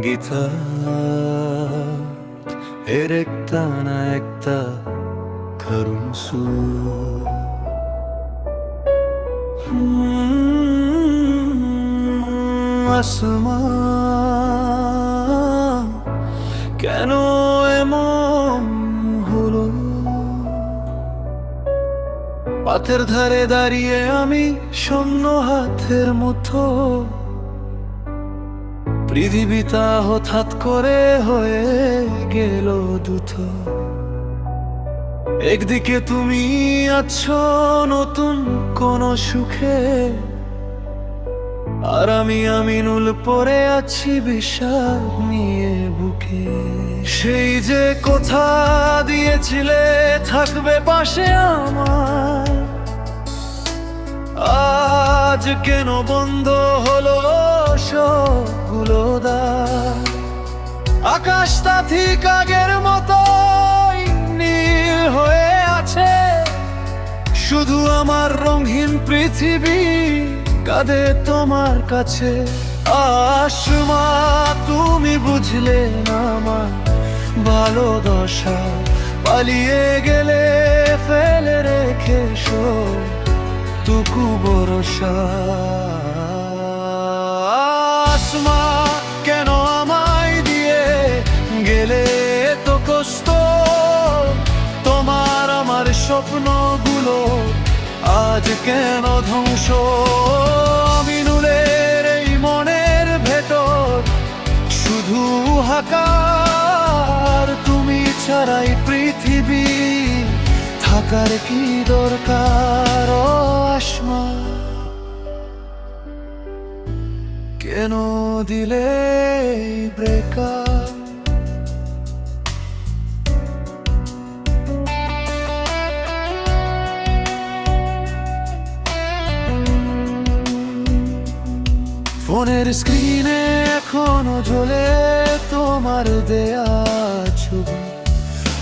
গীতা এর একটা না একটা করুণ সুর আসমান কেন এমন হলো? পথের ধারে দাঁড়িয়ে আমি শূন্য হাতের মতো, পৃথিবীটা হঠাৎ করে হয়ে গেল দ্রুত। একদিকে তুমি আছো নতুন কোন সুখে, আর আমি আমিনুল পড়ে আছি বিষাদ নিয়ে বুকে। সেই যে কথা দিয়েছিলে থাকবে পাশে আমার, আজ কেন বন্ধ হলো সবগুলো দ্বার? আকাশটা ঠিক আগের মতোই নীল হয়ে আছে, শুধু আমার রঙহীন পৃথিবী কাঁদে তোমার কাছে। আসমা তুমি বুঝলে না আমার ভালো দশা, পালিয়ে গেলে ফেলে রেখে টুকু ভরসা। আসমা কেন আমায় দিয়ে গেলে তো কষ্ট? তোমার আমার স্বপ্নগুলো আজ কেন ধ্বংস? আমিনুলের এই মনের ভেতর শুধু হাকার, তুমি ছাড়াই পৃথিবী থাকার কি দরকার? ও আসমা কেন দিলে ব্রেকআপ? ফোনের স্ক্রিনে এখনো ঝোলে তোমার দেয়া ছবি,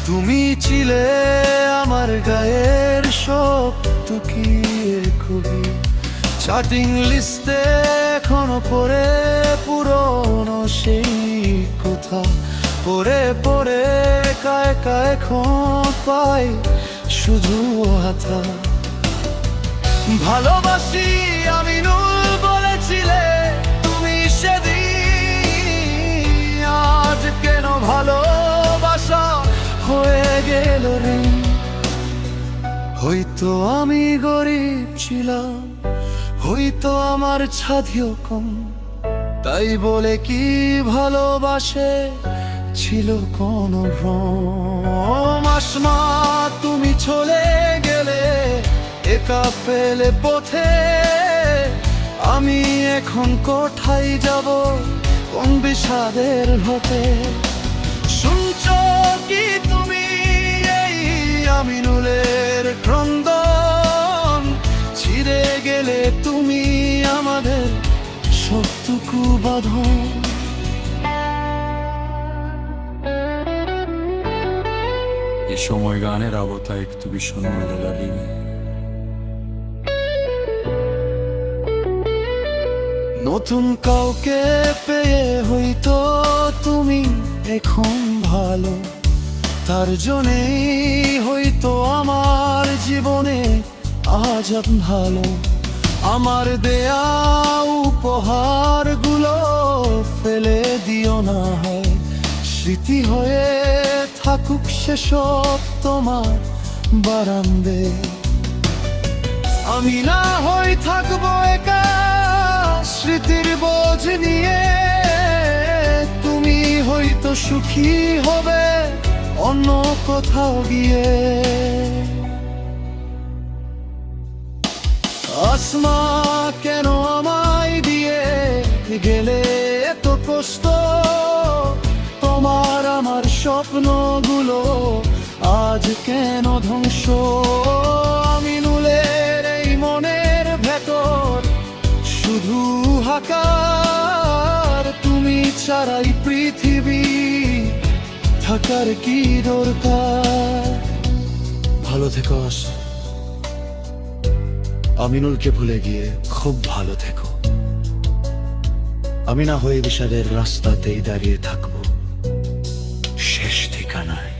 তুমি ছিলে আমার গায়ের সব টুকিয়ে খুবই। চ্যাটিং লিস্টে এখনো পড়ে পুরনো সেই কথা, পড়ে পড়ে কায় কায় এখন পাই শুধু হাতা। ভালোবাসি আমিনুল বলেছিলে তুমি সেদিন, আজ কেন ভালোবাসা হয়ে গেল ঋণ? হয়তো আমি গরিব ছিলাম, হয়তো আমার ছাদিও কম, তাই বলে কি ভালোবাসে ছিল কোন ভ্রম? আসমা তুমি চলে গেলে একা ফেলে পথে, আমি এখন কোথায় যাব কোন বিষাদের হতে? শুনছো কি তুমি এই আমিনুলের ক্রন্দন? ছিঁড়ে গেলে তুমি আমাদের সবটুকু বাঁধন। এ সময় গানের আবতা একটু বিষণ্ণ লাগে। নতুন কাউকে পেয়ে হয়তো তুমি এখন ভালো, তার জন্যেই হয়তো আমার জীবনে আজ ভালো। আমার দেয়া উপহারগুলো ফেলে দিও না, হয় স্মৃতি হয়ে থাকুক সেসব তোমার বারান্দে। আমি না হই থাকবো একা স্মৃতির বোঝ নিয়ে, তুমি হয়তো সুখী হবে অন্য কোথাও গিয়ে। আসমা কেন আমায় দিয়ে গেলে এত কষ্ট? তোমার আমার স্বপ্নগুলো আজ কেন ধ্বংস? আমিনুলের এই মনের ভেতর শুধু হাকার, তুমি ছাড়াই পৃথিবী থাকার কি দরকার? ভালো থেকো আমিনুলকে ভুলে গিয়ে খুব ভালো থেকো। আমি না হয়ে বিষাদের রাস্তাতেই দাঁড়িয়ে থাকবো, শেষ ঠিকানায়।